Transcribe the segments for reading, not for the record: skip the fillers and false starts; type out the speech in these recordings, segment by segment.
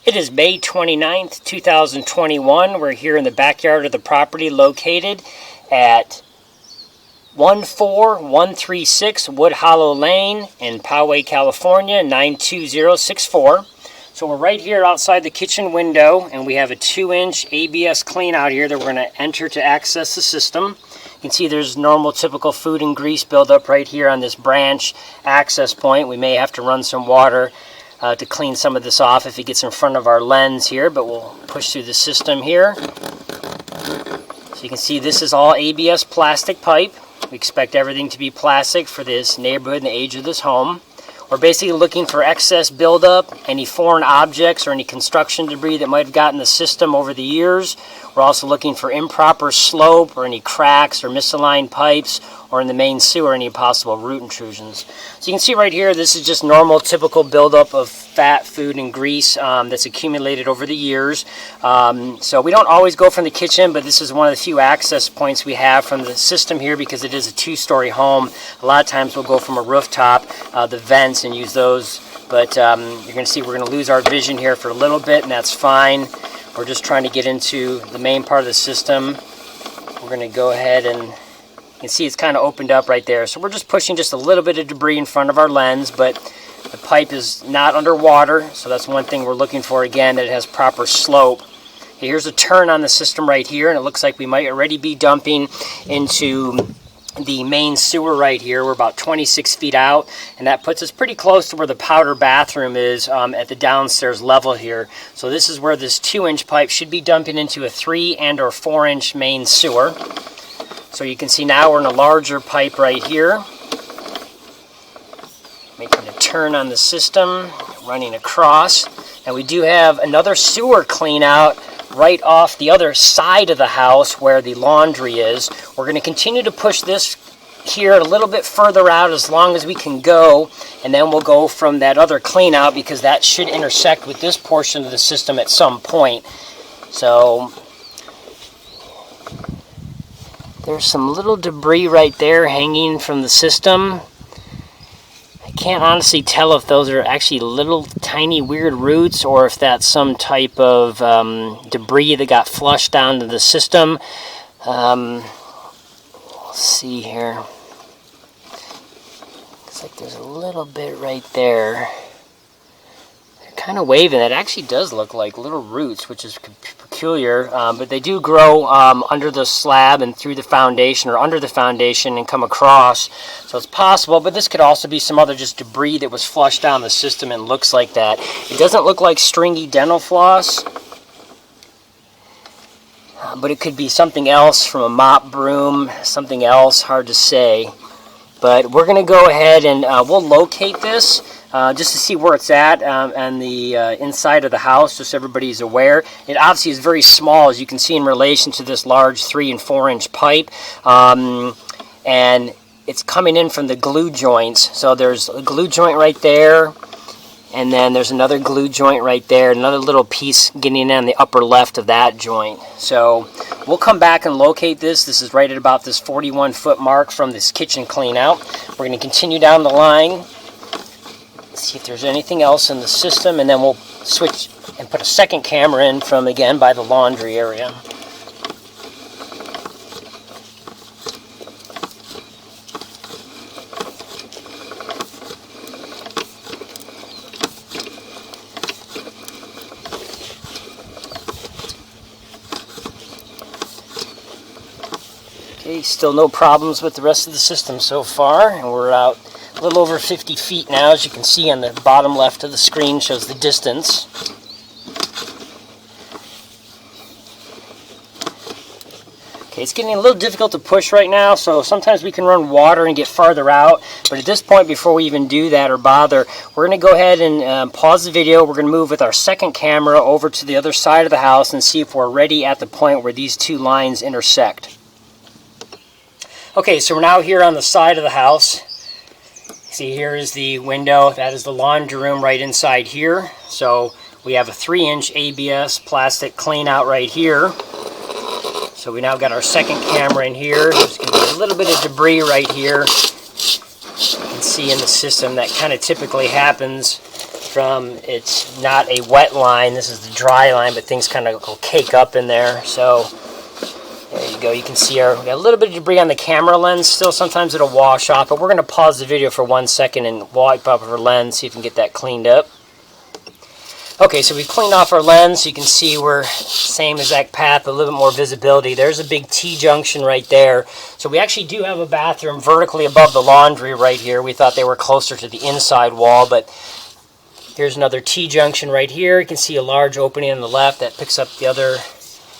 It is May 29th, 2021. We're here in the backyard of the property located at 14136 Woodhollow Lane in Poway, California, 92064. So we're right here outside the kitchen window, and we have a 2-inch ABS clean out here that we're going to enter to access the system. You can see there's normal typical food and grease buildup right here on this branch access point. We may have to run some water to clean some of this off if it gets in front of our lens here, but we'll push through the system here. So you can see this is all ABS plastic pipe. We expect everything to be plastic for this neighborhood and the age of this home. We're basically looking for excess buildup, any foreign objects or any construction debris that might have gotten the system over the years. We're also looking for improper slope or any cracks or misaligned pipes, or in the main sewer, any possible root intrusions. So you can see right here, this is just normal, typical buildup of fat, food, and grease that's accumulated over the years. So we don't always go from the kitchen, but this is one of the few access points we have from the system here because it is a 2-story home. A lot of times we'll go from a rooftop, the vents, and use those. But you're going to see we're going to lose our vision here for a little bit, and that's fine. We're just trying to get into the main part of the system. We're going to go ahead and you can see it's kind of opened up right there. So we're just pushing just a little bit of debris in front of our lens, but the pipe is not underwater. So that's one thing we're looking for, again, that it has proper slope. Okay, here's a turn on the system right here, and it looks like we might already be dumping into the main sewer right here. We're about 26 feet out, and that puts us pretty close to where the powder bathroom is at the downstairs level here. So this is where this 2-inch pipe should be dumping into a 3 and or 4-inch main sewer. So you can see now we're in a larger pipe right here. Making a turn on the system, running across. And we do have another sewer clean out right off the other side of the house where the laundry is. We're going to continue to push this here a little bit further out as long as we can go, and then we'll go from that other clean out because that should intersect with this portion of the system at some point. So there's some little debris right there hanging from the system. I can't honestly tell if those are actually little tiny weird roots or if that's some type of debris that got flushed down to the system. Let's see here. Looks like there's a little bit right there. They're kind of waving. That actually does look like little roots, which is peculiar, but they do grow under the slab and through the foundation or under the foundation and come across. So it's possible, but this could also be some other just debris that was flushed down the system and looks like that. It doesn't look like stringy dental floss, but it could be something else from a mop broom, something else, hard to say. But we're going to go ahead and we'll locate this just to see where it's at on the inside of the house, just so everybody's aware. It obviously is very small, as you can see, in relation to this large 3 and 4-inch pipe. And it's coming in from the glue joints. So there's a glue joint right there, and then there's another glue joint right there, another little piece getting in on the upper left of that joint. So we'll come back and locate this. This is right at about this 41-foot mark from this kitchen clean out. We're going to continue down the line, see if there's anything else in the system, and then we'll switch and put a second camera in from, again, by the laundry area. Okay, still no problems with the rest of the system so far, and we're out a little over 50 feet now. As you can see on the bottom left of the screen shows the distance. Okay, it's getting a little difficult to push right now, so sometimes we can run water and get farther out, but at this point, before we even do that or bother, we're going to go ahead and pause the video. We're going to move with our second camera over to the other side of the house and see if we're already at the point where these two lines intersect. Okay, so we're now here on the side of the house. See, here is the window. That is the laundry room right inside here. So we have a 3-inch ABS plastic clean out right here. So we now got our second camera in here. There's going to be a little bit of debris right here. You can see in the system that kind of typically happens from, it's not a wet line, this is the dry line, but things kind of cake up in there. So there you go, you can see we got a little bit of debris on the camera lens still. Sometimes it'll wash off, but we're going to pause the video for 1 second and wipe off our lens, see if we can get that cleaned up. Okay, so we've cleaned off our lens, so you can see we're same exact path, a little bit more visibility. There's a big T-junction right there. So we actually do have a bathroom vertically above the laundry right here. We thought they were closer to the inside wall, but here's another T-junction right here. You can see a large opening on the left that picks up the other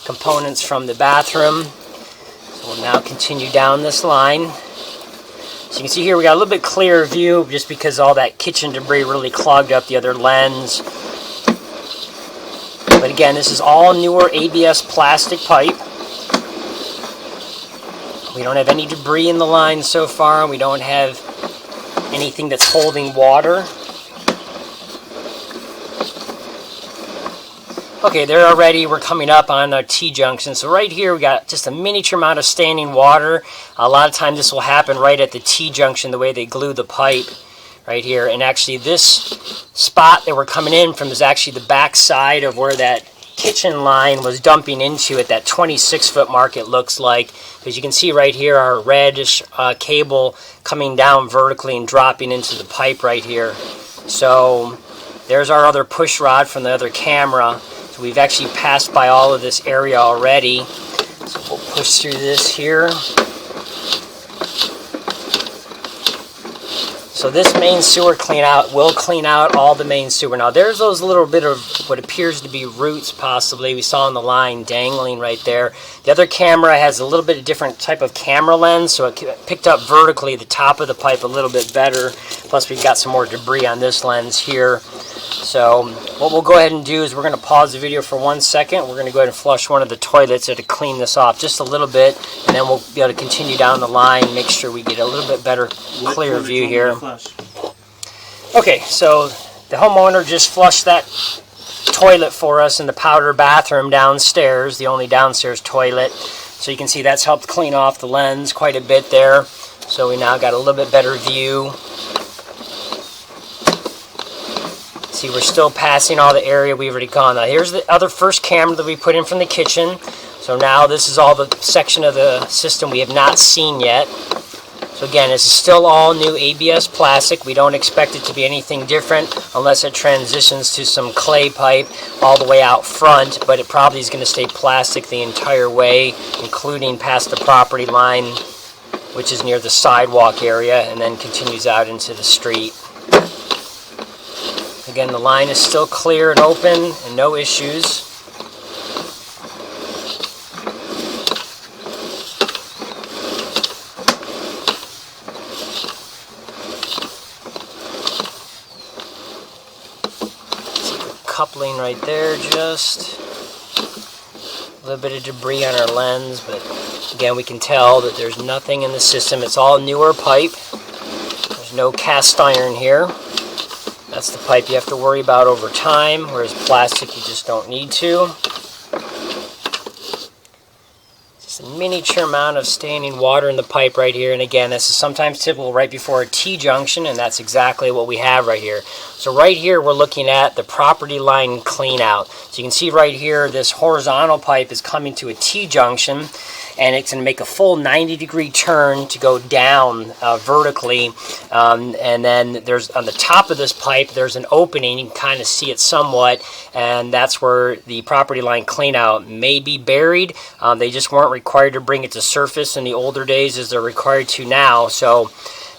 components from the bathroom. So we'll now continue down this line. So you can see here we got a little bit clearer view just because all that kitchen debris really clogged up the other lens. But again, this is all newer ABS plastic pipe. We don't have any debris in the line so far. We don't have anything that's holding water. Okay, there already we're coming up on our T-junction. So right here we got just a miniature amount of standing water. A lot of times this will happen right at the T-junction, the way they glue the pipe. Right here, and actually this spot that we're coming in from is actually the back side of where that kitchen line was dumping into at that 26-foot mark, it looks like. As you can see right here, our reddish cable coming down vertically and dropping into the pipe right here. So there's our other push rod from the other camera. So we've actually passed by all of this area already. So we'll push through this here. So this main sewer clean out will clean out all the main sewer. Now there's those little bit of what appears to be roots possibly we saw on the line dangling right there. The other camera has a little bit of different type of camera lens, so it picked up vertically the top of the pipe a little bit better. Plus we've got some more debris on this lens here. So what we'll go ahead and do is we're going to pause the video for 1 second. We're going to go ahead and flush one of the toilets to clean this off just a little bit, and then we'll be able to continue down the line and make sure we get a little bit better, clear view here. Okay, so the homeowner just flushed that toilet for us in the powder bathroom downstairs, the only downstairs toilet. So you can see that's helped clean off the lens quite a bit there. So we now got a little bit better view. See, we're still passing all the area we've already gone. Now here's the other first camera that we put in from the kitchen. So now this is all the section of the system we have not seen yet. So again, this is still all new ABS plastic. We don't expect it to be anything different unless it transitions to some clay pipe all the way out front, but it probably is going to stay plastic the entire way, including past the property line, which is near the sidewalk area, and then continues out into the street. Again, the line is still clear and open and no issues. Coupling right there, just a little bit of debris on our lens, but again we can tell that there's nothing in the system. It's all newer pipe. There's no cast iron here. That's the pipe you have to worry about over time, whereas plastic you just don't need to. Just a miniature amount of standing water in the pipe right here, and again this is sometimes typical right before a T-junction, and that's exactly what we have right here. So right here we're looking at the property line clean out. So you can see right here this horizontal pipe is coming to a T-junction, and it's going to make a full 90-degree turn to go down vertically, and then there's on the top of this pipe there's an opening. You can kind of see it somewhat, and that's where the property line clean out may be buried. They just weren't required to bring it to surface in the older days as they're required to now. So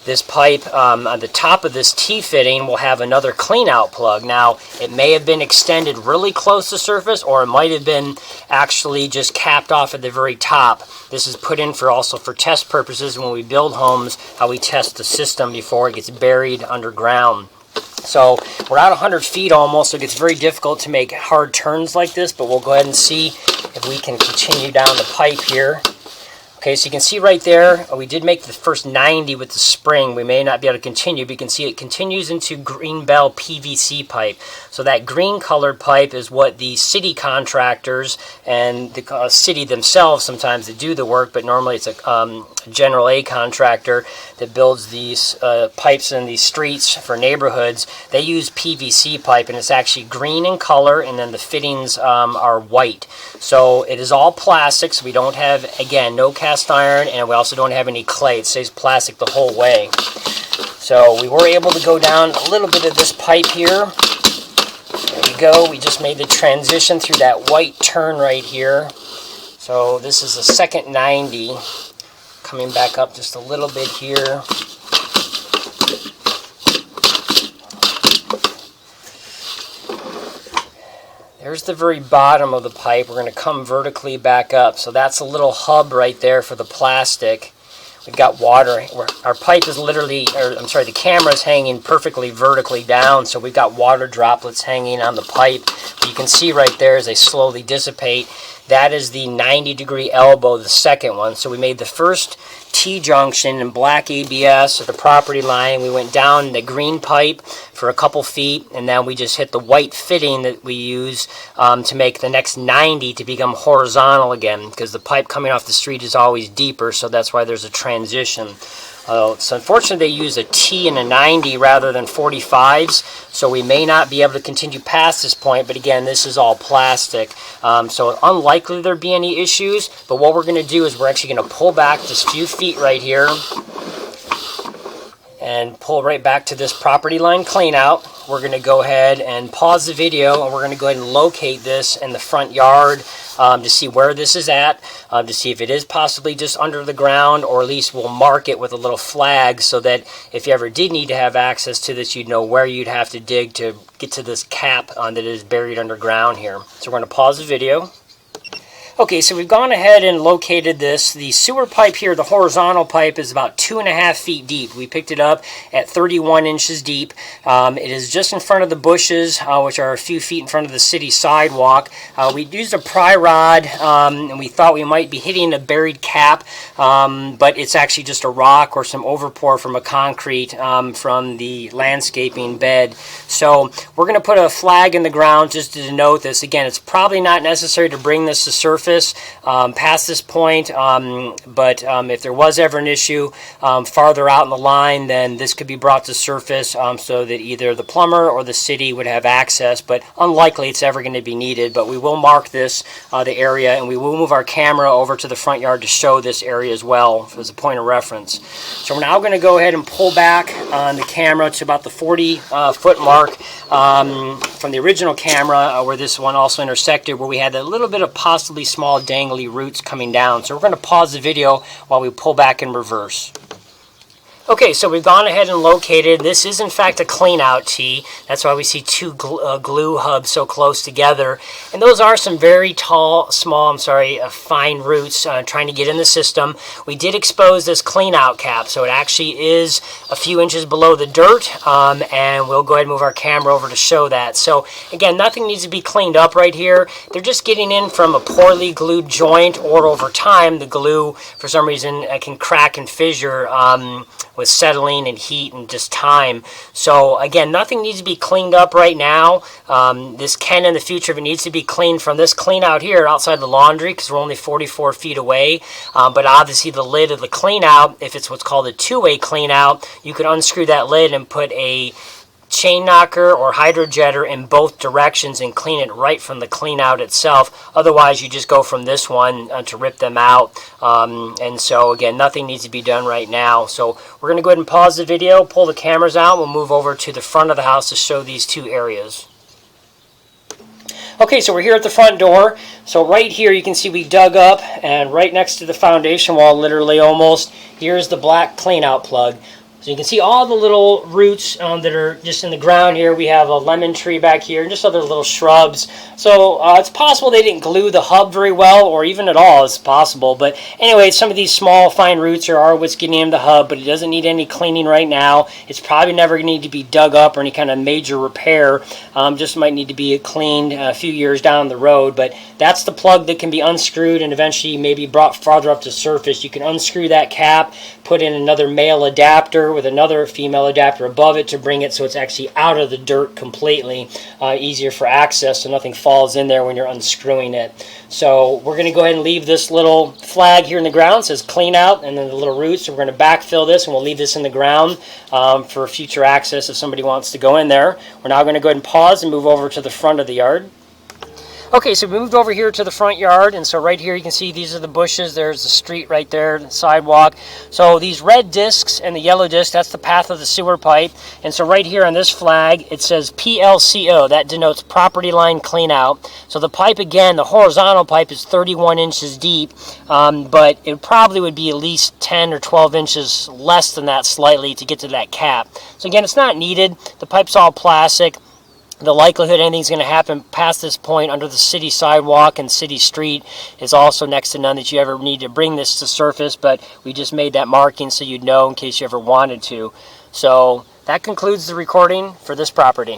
this pipe on the top of this T-fitting will have another clean out plug. Now it may have been extended really close to surface, or it might have been actually just capped off at the very top. This is put in also for test purposes when we build homes, how we test the system before it gets buried underground. So we're at 100 feet almost, so it gets very difficult to make hard turns like this, but we'll go ahead and see if we can continue down the pipe here. Okay, so you can see right there, we did make the first 90 with the spring. We may not be able to continue, but you can see it continues into green bell PVC pipe. So that green colored pipe is what the city contractors and the city themselves sometimes they do the work, but normally it's a general A contractor that builds these pipes in these streets for neighborhoods. They use PVC pipe, and it's actually green in color, and then the fittings are white. So it is all plastic, so we don't have, again, no cast iron, and we also don't have any clay. It stays plastic the whole way. So we were able to go down a little bit of this pipe here. There you go. We just made the transition through that white turn right here. So this is the second 90. Coming back up just a little bit here. There's the very bottom of the pipe. We're going to come vertically back up. So that's a little hub right there for the plastic. We've got water. Our pipe is literally, the camera's hanging perfectly vertically down, so we've got water droplets hanging on the pipe. But you can see right there as they slowly dissipate, that is the 90-degree elbow, the second one. So we made the first T-junction in black ABS at the property line. We went down the green pipe for a couple feet, and then we just hit the white fitting that we use to make the next 90 to become horizontal again, because the pipe coming off the street is always deeper, so that's why there's a transition. So unfortunately they use a T and a 90 rather than 45s, so we may not be able to continue past this point, but again, this is all plastic. So unlikely there'd be any issues, but what we're going to do is we're actually going to pull back just a few feet right here and pull right back to this property line clean out. We're going to go ahead and pause the video, and we're going to go ahead and locate this in the front yard to see where this is at, to see if it is possibly just under the ground, or at least we'll mark it with a little flag so that if you ever did need to have access to this, you'd know where you'd have to dig to get to this cap that is buried underground here. So we're going to pause the video. Okay, so we've gone ahead and located this. The sewer pipe here, the horizontal pipe, is about 2.5 feet deep. We picked it up at 31 inches deep. It is just in front of the bushes, which are a few feet in front of the city sidewalk. We used a pry rod, and we thought we might be hitting a buried cap, but it's actually just a rock or some overpour from a concrete from the landscaping bed. So we're going to put a flag in the ground just to denote this. Again, it's probably not necessary to bring this to surface past this point, but if there was ever an issue farther out in the line, then this could be brought to surface so that either the plumber or the city would have access, but unlikely it's ever going to be needed. But we will mark this, the area, and we will move our camera over to the front yard to show this area as well as a point of reference. So we're now going to go ahead and pull back on the camera to about the 40-foot mark from the original camera where this one also intersected, where we had a little bit of possibly small dangly roots coming down. So we're going to pause the video while we pull back in reverse. Okay, so we've gone ahead and located, this is in fact a clean out tee. That's why we see two glue hubs so close together. And those are some very fine roots trying to get in the system. We did expose this clean out cap, so it actually is a few inches below the dirt, and we'll go ahead and move our camera over to show that. So again, nothing needs to be cleaned up right here. They're just getting in from a poorly glued joint, or over time the glue for some reason can crack and fissure with settling and heat and just time. So again, nothing needs to be cleaned up right now. This can in the future, if it needs to be cleaned from this clean out here outside the laundry, because we're only 44 feet away. But obviously the lid of the clean out, if it's what's called a two-way clean out, you could unscrew that lid and put a chain knocker or hydrojetter in both directions and clean it right from the clean out itself. Otherwise you just go from this one to rip them out, and so again, nothing needs to be done right now. So we're going to go ahead and pause the video, pull the cameras out, we'll move over to the front of the house to show these two areas. Okay, so we're here at the front door. So right here you can see we dug up, and right next to the foundation wall, literally almost, here's the black clean out plug. So you can see all the little roots that are just in the ground here. We have a lemon tree back here and just other little shrubs. So it's possible they didn't glue the hub very well, or even at all. It's possible. But anyway, some of these small fine roots are what's getting in the hub, but it doesn't need any cleaning right now. It's probably never going to need to be dug up or any kind of major repair. Just might need to be cleaned a few years down the road. But that's the plug that can be unscrewed and eventually maybe brought farther up to the surface. You can unscrew that cap, put in another male adapter with another female adapter above it to bring it so it's actually out of the dirt completely, easier for access so nothing falls in there when you're unscrewing it. So we're going to go ahead and leave this little flag here in the ground. It says clean out, and then the little roots. So we're going to backfill this, and we'll leave this in the ground for future access if somebody wants to go in there. We're now going to go ahead and pause and move over to the front of the yard. Okay, so we moved over here to the front yard, and so right here you can see these are the bushes. There's the street right there, the sidewalk. So these red discs and the yellow disc, that's the path of the sewer pipe. And so right here on this flag, it says PLCO. That denotes property line clean out. So the pipe, again, the horizontal pipe is 31 inches deep, but it probably would be at least 10 or 12 inches less than that slightly to get to that cap. So again, it's not needed. The pipe's all plastic. The likelihood anything's going to happen past this point under the city sidewalk and city street is also next to none that you ever need to bring this to surface, but we just made that marking so you'd know in case you ever wanted to. So that concludes the recording for this property.